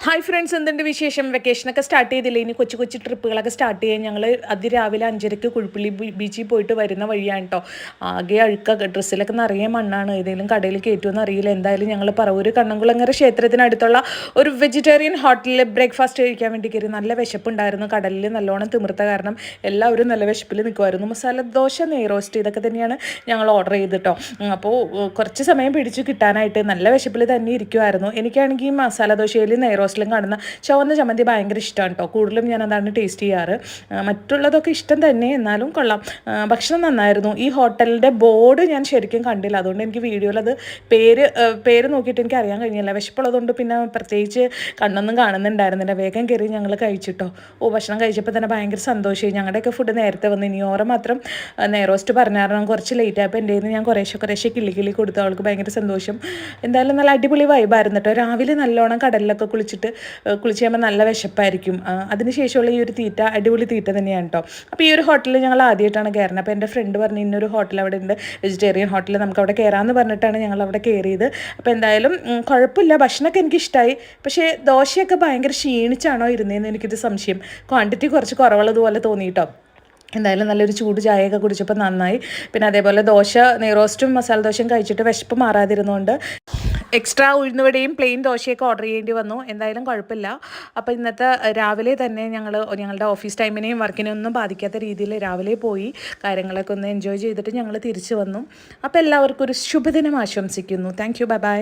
Hi friends, എന്തുണ്ട് വിശേഷം? വെക്കേഷനൊക്കെ സ്റ്റാർട്ട് ചെയ്തില്ലേ? ഇനി കൊച്ചു കൊച്ചു ട്രിപ്പുകളൊക്കെ സ്റ്റാർട്ട് ചെയ്യാൻ ഞങ്ങൾ അതിരാവിലെ 5:30 കുഴിപ്പള്ളി ബീച്ചിൽ പോയിട്ട് വരുന്ന വഴിയാണ് കേട്ടോ. ആകെ അഴുക്കൊക്കെ, ഡ്രസ്സിലൊക്കെ നിറയെ മണ്ണാണ്. ഏതെങ്കിലും കടയിൽ കയറ്റുമെന്ന് അറിയില്ല. എന്തായാലും ഞങ്ങൾ പറവൂർ കണ്ണംകുളങ്ങര ക്ഷേത്രത്തിനടുത്തുള്ള ഒരു വെജിറ്റേറിയൻ ഹോട്ടലിൽ ബ്രേക്ക്ഫാസ്റ്റ് കഴിക്കാൻ വേണ്ടി കയറി. നല്ല വിശപ്പുണ്ടായിരുന്നു. കടലിൽ നല്ലോണം തിമിർത്ത കാരണം എല്ലാവരും നല്ല വിശപ്പിൽ നിൽക്കുമായിരുന്നു. മസാല ദോശ, നെയ്റോസ്റ്റ് ഇതൊക്കെ തന്നെയാണ് ഞങ്ങൾ ഓർഡർ ചെയ്തിട്ടോ. അപ്പോൾ കുറച്ച് സമയം പിടിച്ചു കിട്ടാനായിട്ട് നല്ല വിശപ്പിൽ തന്നെ ഇരിക്കുമായിരുന്നു. എനിക്കാണെങ്കിൽ മസാല ദോശയിൽ നെയ്റോസ്റ്റിലും കാണുന്ന ചുവന്ന ചമ്മന്തി ഭയങ്കര ഇഷ്ടമാണ് കേട്ടോ. കൂടുതലും ഞാൻ അതാണ് ടേസ്റ്റ് ചെയ്യാറ്. മറ്റുള്ളതൊക്കെ ഇഷ്ടം തന്നെ, എന്നാലും കൊള്ളാം. ഭക്ഷണം നന്നായിരുന്നു. ഈ ഹോട്ടലിൻ്റെ ബോർഡ് ഞാൻ ശരിക്കും കണ്ടില്ല, അതുകൊണ്ട് എനിക്ക് വീഡിയോയിൽ അത് പേര് നോക്കിയിട്ട് എനിക്ക് അറിയാൻ കഴിഞ്ഞില്ല. വിശപ്പുള്ളതുകൊണ്ട് പിന്നെ പ്രത്യേകിച്ച് കണ്ണൊന്നും കാണുന്നുണ്ടായിരുന്നില്ല. വേഗം കയറി ഞങ്ങൾ കഴിച്ചിട്ടോ. ഭക്ഷണം കഴിച്ചപ്പോൾ തന്നെ ഭയങ്കര സന്തോഷമായി. ഞങ്ങളുടെയൊക്കെ ഫുഡ് നേരത്തെ വന്ന്, ഇനി ഓറെ മാത്രം നെയ്റോസ്റ്റ് പറഞ്ഞായിരുന്നു. കുറച്ച് ലേറ്റ് ആയപ്പോൾ എൻ്റെ കയ്യിൽ ഞാൻ കുറേശ്ശെ കിള്ളി കൊടുത്തു. അവൾക്ക് ഭയങ്കര സന്തോഷം. എന്തായാലും നല്ല അടിപൊളി വൈബായിരുന്നു കേട്ടോ. രാവിലെ നല്ലോണം കടലിലൊക്കെ കുളിച്ച് കഴിയുമ്പോൾ നല്ല വിശപ്പായിരിക്കും. അതിനുശേഷമുള്ള ഈ ഒരു തീറ്റ അടിപൊളി തീറ്റ തന്നെയാണ് കേട്ടോ. അപ്പോൾ ഈ ഒരു ഹോട്ടലിൽ ഞങ്ങൾ ആദ്യമായിട്ടാണ് കയറുന്നത്. അപ്പോൾ എൻ്റെ ഫ്രണ്ട് പറഞ്ഞു ഇന്നൊരു ഹോട്ടൽ അവിടെ ഉണ്ട്, വെജിറ്റേറിയൻ ഹോട്ടൽ, നമുക്ക് അവിടെ കയറാമെന്ന് പറഞ്ഞിട്ടാണ് ഞങ്ങൾ അവിടെ കയറിയത്. അപ്പോൾ എന്തായാലും കുഴപ്പമില്ല, ഭക്ഷണമൊക്കെ എനിക്ക് ഇഷ്ടമായി. പക്ഷേ ദോശയൊക്കെ ഭയങ്കര ക്ഷീണിച്ചാണോ ഇരുന്നതെന്ന് എനിക്കൊരു സംശയം. ക്വാണ്ടിറ്റി കുറച്ച് കുറവുള്ളതുപോലെ തോന്നിയിട്ടോ. എന്തായാലും നല്ലൊരു ചൂട് ചായയൊക്കെ കുടിച്ചപ്പോൾ നന്നായി. പിന്നെ അതേപോലെ ദോശ, നെയ്റോസ്റ്റും മസാല ദോശയും കഴിച്ചിട്ട് വിശപ്പ് മാറാതിരുന്നുകൊണ്ട് എക്സ്ട്രാ ഉഴുന്നുവടയും പ്ലെയിൻ ദോശയൊക്കെ ഓർഡർ ചെയ്യേണ്ടി വന്നു. എന്തായാലും കുഴപ്പമില്ല. അപ്പോൾ ഇന്നത്തെ രാവിലെ തന്നെ ഞങ്ങളുടെ ഓഫീസ് ടൈമിനെയും വർക്കിനെയും ഒന്നും ബാധിക്കാത്ത രീതിയിൽ രാവിലെ പോയി കാര്യങ്ങളൊക്കെ ഒന്ന് എൻജോയ് ചെയ്തിട്ട് ഞങ്ങൾ തിരിച്ചു വന്നു. അപ്പോൾ എല്ലാവർക്കും ഒരു ശുഭദിനം ആശംസിക്കുന്നു. Thank you, bye bye.